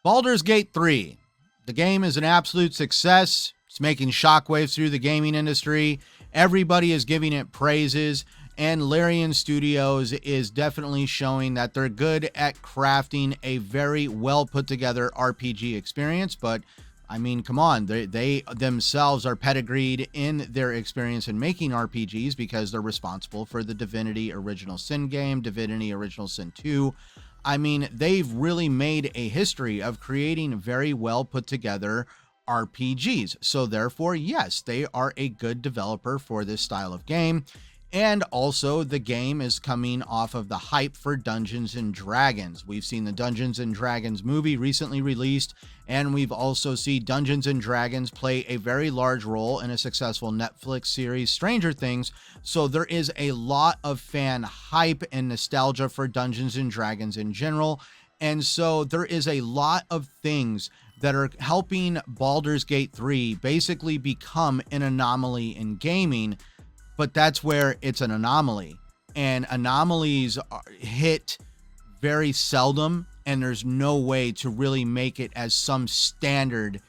Baldur's Gate 3. The game is an absolute success. It's making shockwaves through the gaming industry. Everybody is giving it praises. And Larian Studios is definitely showing that they're good at crafting a very well put together RPG experience. But I mean, come on, they themselves are pedigreed in their experience in making RPGs because they're responsible for the Divinity Original Sin game, Divinity Original Sin 2. I mean, they've really made a history of creating very well put together RPGs. So therefore, yes, they are a good developer for this style of game. And also, the game is coming off of the hype for Dungeons and Dragons. We've seen the Dungeons and Dragons movie recently released, and we've also seen Dungeons and Dragons play a very large role in a successful Netflix series, Stranger Things. So there is a lot of fan hype and nostalgia for Dungeons and Dragons in general. And so there is a lot of things that are helping Baldur's Gate 3 basically become an anomaly in gaming. But that's where it's an anomaly, and anomalies hit very seldom, and there's no way to really make it as some standard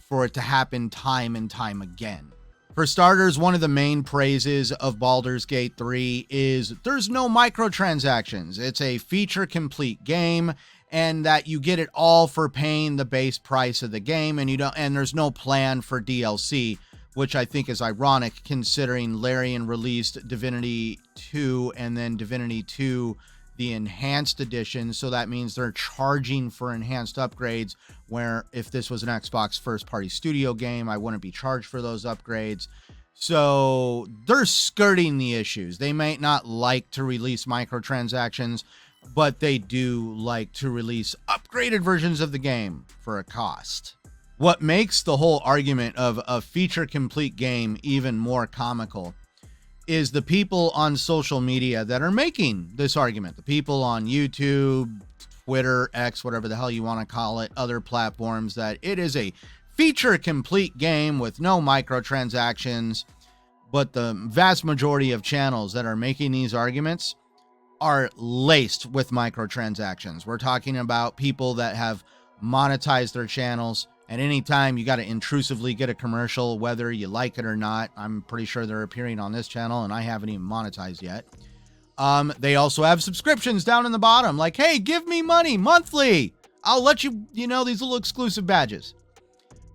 for it to happen time and time again. For starters, one of the main praises of Baldur's Gate 3 is there's no microtransactions. It's a feature complete game, and that you get it all for paying the base price of the game, and there's no plan for DLC. Which I think is ironic considering Larian released Divinity 2 and then Divinity 2, the enhanced edition. So that means they're charging for enhanced upgrades, where if this was an Xbox first-party studio game, I wouldn't be charged for those upgrades. So they're skirting the issues. They might not like to release microtransactions, but they do like to release upgraded versions of the game for a cost. What makes the whole argument of a feature complete game even more comical is the people on social media that are making this argument. The people on YouTube, Twitter, X, whatever the hell you want to call it, other platforms, that it is a feature complete game with no microtransactions. But the vast majority of channels that are making these arguments are laced with microtransactions. We're talking about people that have monetized their channels. At any time, you got to intrusively get a commercial, whether you like it or not. I'm pretty sure they're appearing on this channel, and I haven't even monetized yet. They also have subscriptions down in the bottom, like, hey, give me money monthly. I'll let you, these little exclusive badges.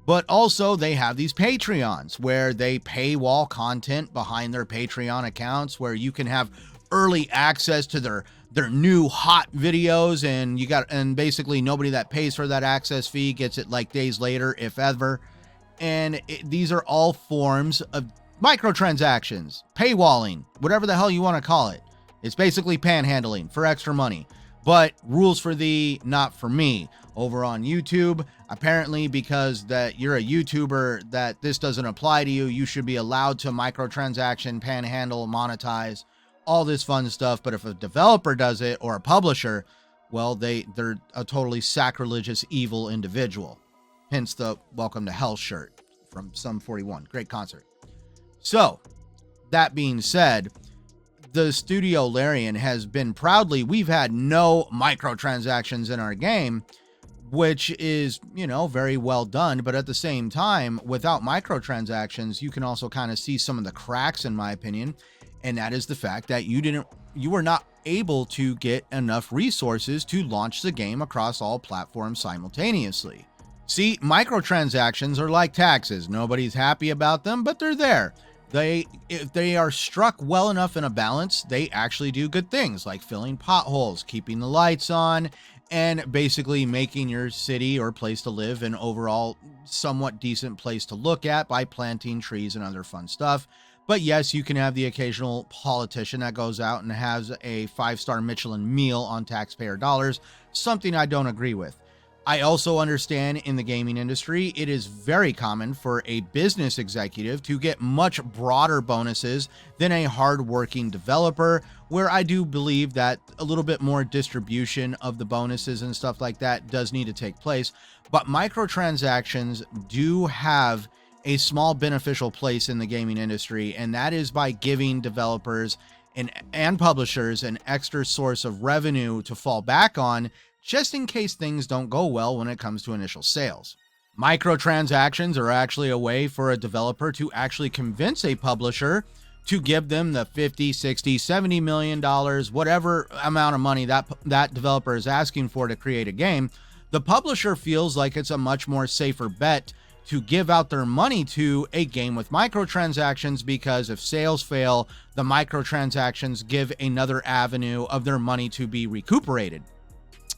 But also, they have these Patreons, where they paywall content behind their Patreon accounts, where you can have early access to their new hot videos, and basically nobody that pays for that access fee gets it like days later, if ever. And these are all forms of microtransactions, paywalling, whatever the hell you want to call it. It's basically panhandling for extra money, but rules for thee, not for me. Over on YouTube, apparently because that you're a YouTuber, that this doesn't apply to you, you should be allowed to microtransaction, panhandle, monetize, all this fun stuff. But if a developer does it, or a publisher, well, they're a totally sacrilegious, evil individual. Hence the Welcome to Hell shirt from Sum 41. Great concert. So, that being said, the studio Larian has been proudly, we've had no microtransactions in our game, which is, very well done. But at the same time, without microtransactions, you can also kind of see some of the cracks, in my opinion. And that is the fact that you were not able to get enough resources to launch the game across all platforms simultaneously. See, microtransactions are like taxes. Nobody's happy about them, but they're there. If they are struck well enough in a balance, they actually do good things, like filling potholes, keeping the lights on, and basically making your city or place to live an overall somewhat decent place to look at by planting trees and other fun stuff. But yes, you can have the occasional politician that goes out and has a 5-star Michelin meal on taxpayer dollars, something I don't agree with. I also understand in the gaming industry, it is very common for a business executive to get much broader bonuses than a hardworking developer, where I do believe that a little bit more distribution of the bonuses and stuff like that does need to take place. But microtransactions do have a small beneficial place in the gaming industry, and that is by giving developers and publishers an extra source of revenue to fall back on, just in case things don't go well when it comes to initial sales. Microtransactions are actually a way for a developer to actually convince a publisher to give them the 50, 60, 70 million dollars, whatever amount of money that developer is asking for to create a game. The publisher feels like it's a much more safer bet to give out their money to a game with microtransactions, because if sales fail, the microtransactions give another avenue of their money to be recuperated.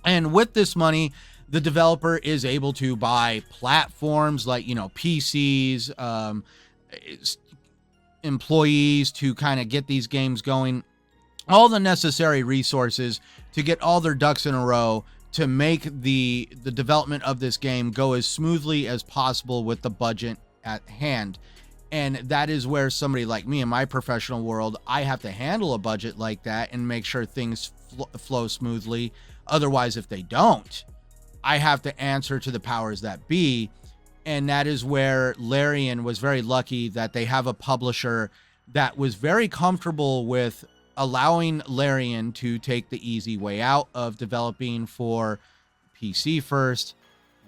And with this money, the developer is able to buy platforms like, PCs, employees to kind of get these games going, all the necessary resources to get all their ducks in a row to make the development of this game go as smoothly as possible with the budget at hand. And that is where somebody like me in my professional world, I have to handle a budget like that and make sure things flow smoothly. Otherwise, if they don't, I have to answer to the powers that be. And that is where Larian was very lucky that they have a publisher that was very comfortable with allowing Larian to take the easy way out of developing for PC first,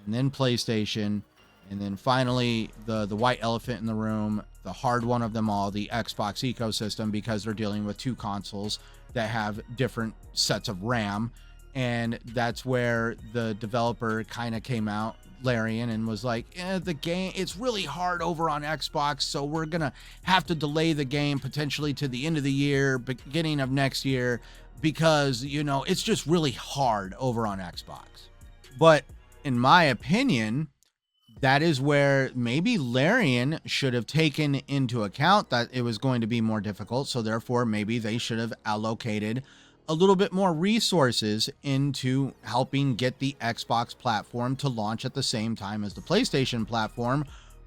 and then PlayStation, and then finally the white elephant in the room, the hard one of them all, the Xbox ecosystem, because they're dealing with two consoles that have different sets of RAM. And that's where the developer kind of came out, Larian, and was like, the game, it's really hard over on Xbox, so we're gonna have to delay the game potentially to the end of the year, beginning of next year, because it's just really hard over on Xbox. But in my opinion, that is where maybe Larian should have taken into account that it was going to be more difficult, so therefore maybe they should have allocated a little bit more resources into helping get the Xbox platform to launch at the same time as the PlayStation platform,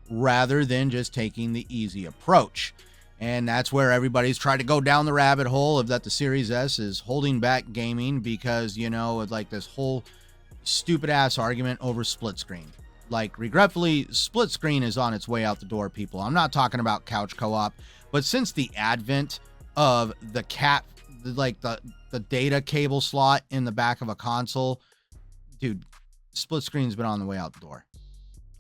rather than just taking the easy approach. And that's where everybody's trying to go down the rabbit hole of that the Series S is holding back gaming because, like this whole stupid ass argument over split screen. Like, regretfully, split screen is on its way out the door, people. I'm not talking about couch co-op, but since the advent of the the data cable slot in the back of a console, dude, split screen's been on the way out the door.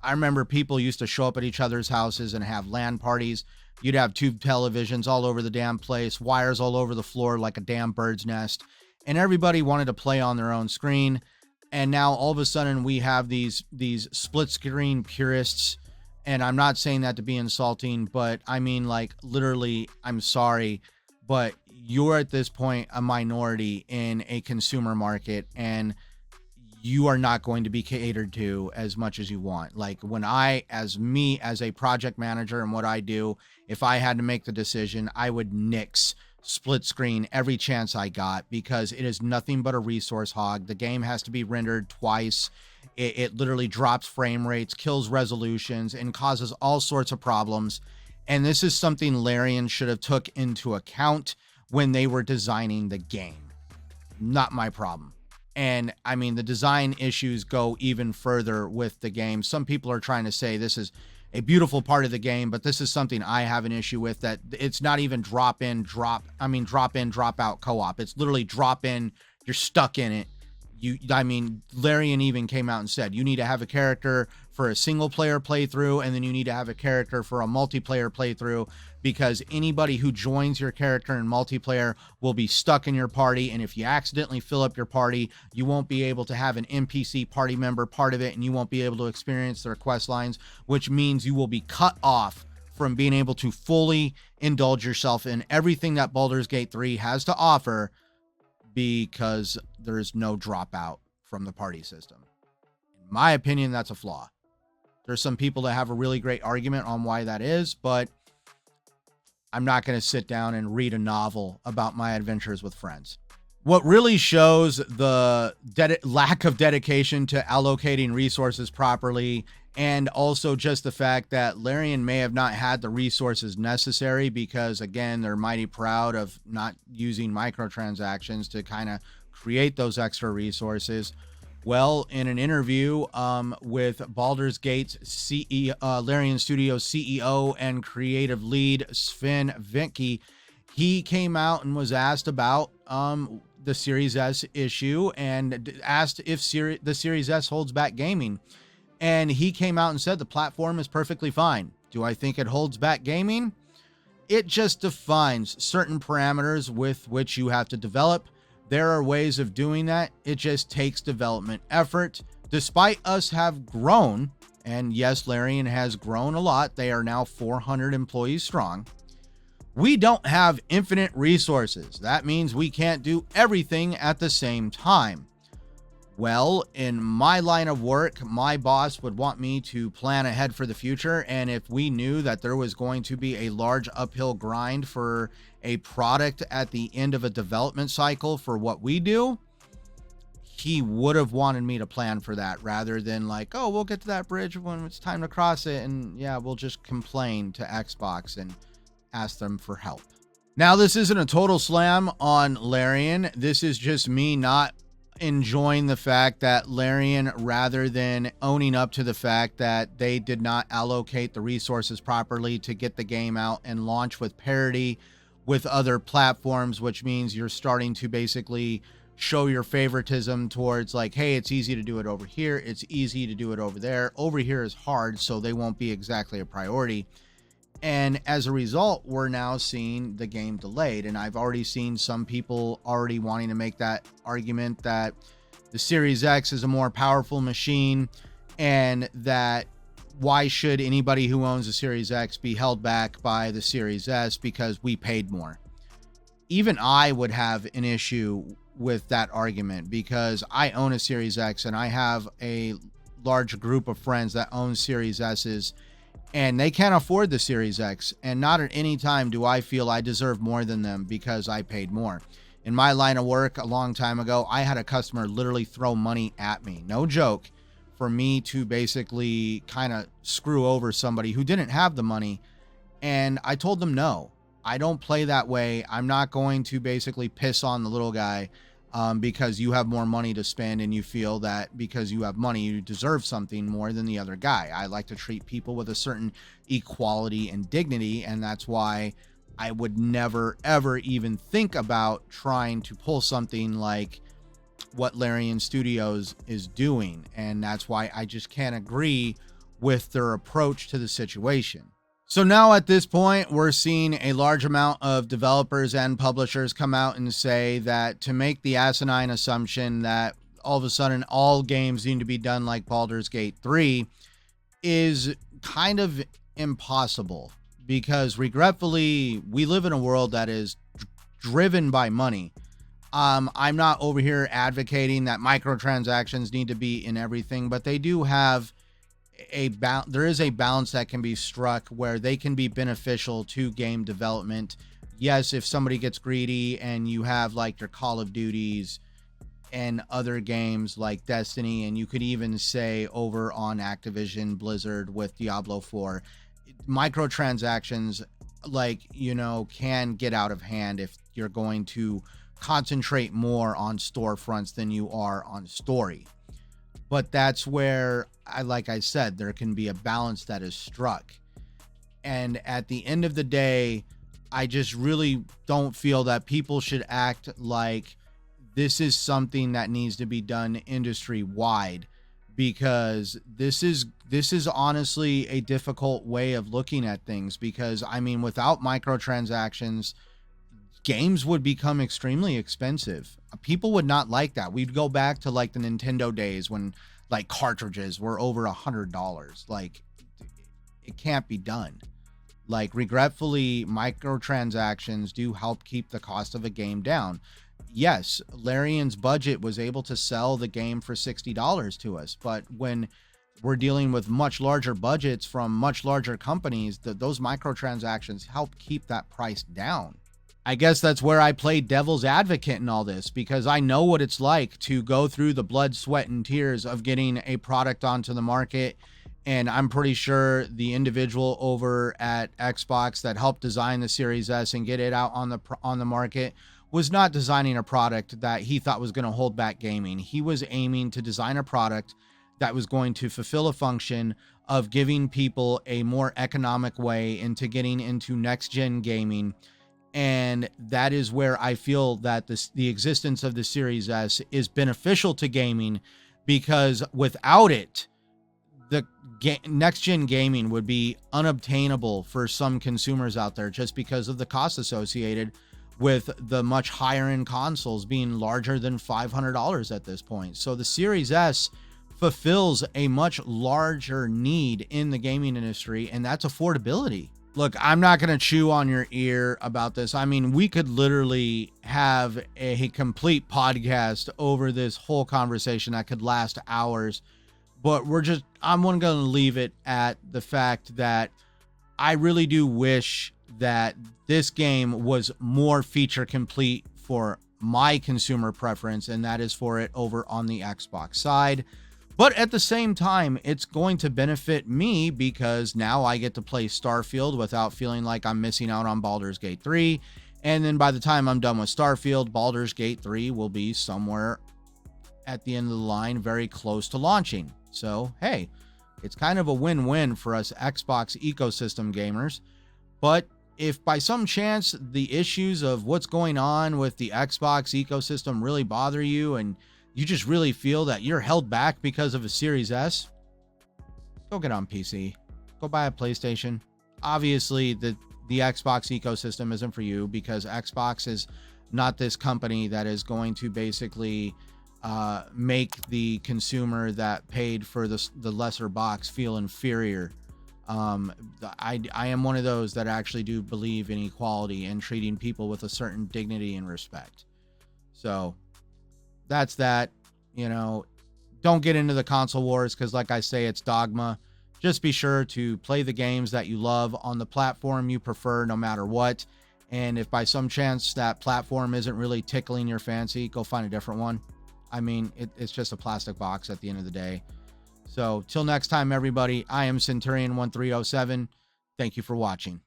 I remember people used to show up at each other's houses and have LAN parties. You'd have tube televisions all over the damn place, wires all over the floor like a damn bird's nest, and everybody wanted to play on their own screen. And now all of a sudden we have these split screen purists, and I'm not saying that to be insulting, but I mean, like, literally, I'm sorry, but you're at this point a minority in a consumer market, and you are not going to be catered to as much as you want. Like, when as a project manager and what I do, if I had to make the decision, I would nix split screen every chance I got, because it is nothing but a resource hog. The game has to be rendered twice. It literally drops frame rates, kills resolutions, and causes all sorts of problems. And this is something Larian should have took into account when they were designing the game. Not my problem. And I mean, the design issues go even further with the game. Some people are trying to say this is a beautiful part of the game, but this is something I have an issue with, that it's not even drop in, drop out co-op. It's literally drop in, you're stuck in it. Larian even came out and said, you need to have a character for a single player playthrough, and then you need to have a character for a multiplayer playthrough, because anybody who joins your character in multiplayer will be stuck in your party. And if you accidentally fill up your party, you won't be able to have an NPC party member part of it, and you won't be able to experience their quest lines, which means you will be cut off from being able to fully indulge yourself in everything that Baldur's Gate 3 has to offer, because there's no dropout from the party system. In my opinion, that's a flaw. There's some people that have a really great argument on why that is, but I'm not going to sit down and read a novel about my adventures with friends. What really shows the lack of dedication to allocating resources properly, and also just the fact that Larian may have not had the resources necessary, because again, they're mighty proud of not using microtransactions to kind of create those extra resources. Well, in an interview with Baldur's Gate's CEO, Larian Studios CEO and creative lead Sven Vincke, he came out and was asked about the Series S issue and asked if the Series S holds back gaming. And he came out and said the platform is perfectly fine. Do I think it holds back gaming? It just defines certain parameters with which you have to develop. There are ways of doing that. It just takes development effort. Despite us have grown, and yes, Larian has grown a lot. They are now 400 employees strong. We don't have infinite resources. That means we can't do everything at the same time. Well, in my line of work, my boss would want me to plan ahead for the future. And if we knew that there was going to be a large uphill grind for a product at the end of a development cycle for what we do, he would have wanted me to plan for that rather than like, oh, we'll get to that bridge when it's time to cross it. And yeah, we'll just complain to Xbox and ask them for help. Now, this isn't a total slam on Larian. This is just me not enjoying the fact that Larian, rather than owning up to the fact that they did not allocate the resources properly to get the game out and launch with parity with other platforms, which means you're starting to basically show your favoritism towards like, hey, it's easy to do it over here. It's easy to do it over there. Over here is hard, so they won't be exactly a priority. And as a result, we're now seeing the game delayed. And I've already seen some people already wanting to make that argument that the Series X is a more powerful machine and that why should anybody who owns a Series X be held back by the Series S because we paid more? Even I would have an issue with that argument because I own a Series X and I have a large group of friends that own Series S's. And they can't afford the Series X. And not at any time do I feel I deserve more than them because I paid more. In my line of work a long time ago, I had a customer literally throw money at me. No joke. For me to basically kind of screw over somebody who didn't have the money. And I told them, no, I don't play that way. I'm not going to basically piss on the little guy because you have more money to spend and you feel that because you have money, you deserve something more than the other guy. I like to treat people with a certain equality and dignity. And that's why I would never, ever even think about trying to pull something like what Larian Studios is doing. And that's why I just can't agree with their approach to the situation. So now at this point, we're seeing a large amount of developers and publishers come out and say that to make the asinine assumption that all of a sudden all games need to be done like Baldur's Gate 3 is kind of impossible because regretfully, we live in a world that is driven by money. I'm not over here advocating that microtransactions need to be in everything, but they do have there is a balance that can be struck where they can be beneficial to game development. Yes, if somebody gets greedy and you have like your Call of Duties and other games like Destiny, and you could even say over on Activision Blizzard with Diablo 4, microtransactions can get out of hand if you're going to concentrate more on storefronts than you are on story. But that's where, like I said, there can be a balance that is struck. And at the end of the day, I just really don't feel that people should act like this is something that needs to be done industry-wide, because this is honestly a difficult way of looking at things. Because, I mean, without microtransactions, games would become extremely expensive. People would not like that. We'd go back to like the Nintendo days when like cartridges were over $100. Like, it can't be done. Like, regretfully, microtransactions do help keep the cost of a game down. Yes, Larian's budget was able to sell the game for $60 to us, but when we're dealing with much larger budgets from much larger companies, those microtransactions help keep that price down. I guess that's where I play devil's advocate in all this, because I know what it's like to go through the blood, sweat, and tears of getting a product onto the market. And I'm pretty sure the individual over at Xbox that helped design the Series S and get it out on the market was not designing a product that he thought was going to hold back gaming. He was aiming to design a product that was going to fulfill a function of giving people a more economic way into getting into next-gen gaming. And that is where I feel that the existence of the Series S is beneficial to gaming, because without it, the next gen gaming would be unobtainable for some consumers out there, just because of the cost associated with the much higher end consoles being larger than $500 at this point. So the Series S fulfills a much larger need in the gaming industry, and that's affordability. Look, I'm not going to chew on your ear about this. I mean, we could literally have a complete podcast over this whole conversation that could last hours, but I'm going to leave it at the fact that I really do wish that this game was more feature complete for my consumer preference, and that is for it over on the Xbox side. But at the same time, it's going to benefit me, because now I get to play Starfield without feeling like I'm missing out on Baldur's Gate 3. And then by the time I'm done with Starfield, Baldur's Gate 3 will be somewhere at the end of the line, very close to launching. So, hey, it's kind of a win-win for us Xbox ecosystem gamers. But if by some chance the issues of what's going on with the Xbox ecosystem really bother you, and you just really feel that you're held back because of a Series S, go get on PC. Go buy a PlayStation. Obviously, the Xbox ecosystem isn't for you, because Xbox is not this company that is going to basically make the consumer that paid for the lesser box feel inferior. I am one of those that actually do believe in equality and treating people with a certain dignity and respect. So that's that. Don't get into the console wars, because like I say, it's dogma. Just be sure to play the games that you love on the platform you prefer, no matter what. And if by some chance that platform isn't really tickling your fancy, go find a different one. I mean, it's just a plastic box at the end of the day. So till next time, everybody, I am Centurion 1307. Thank you for watching.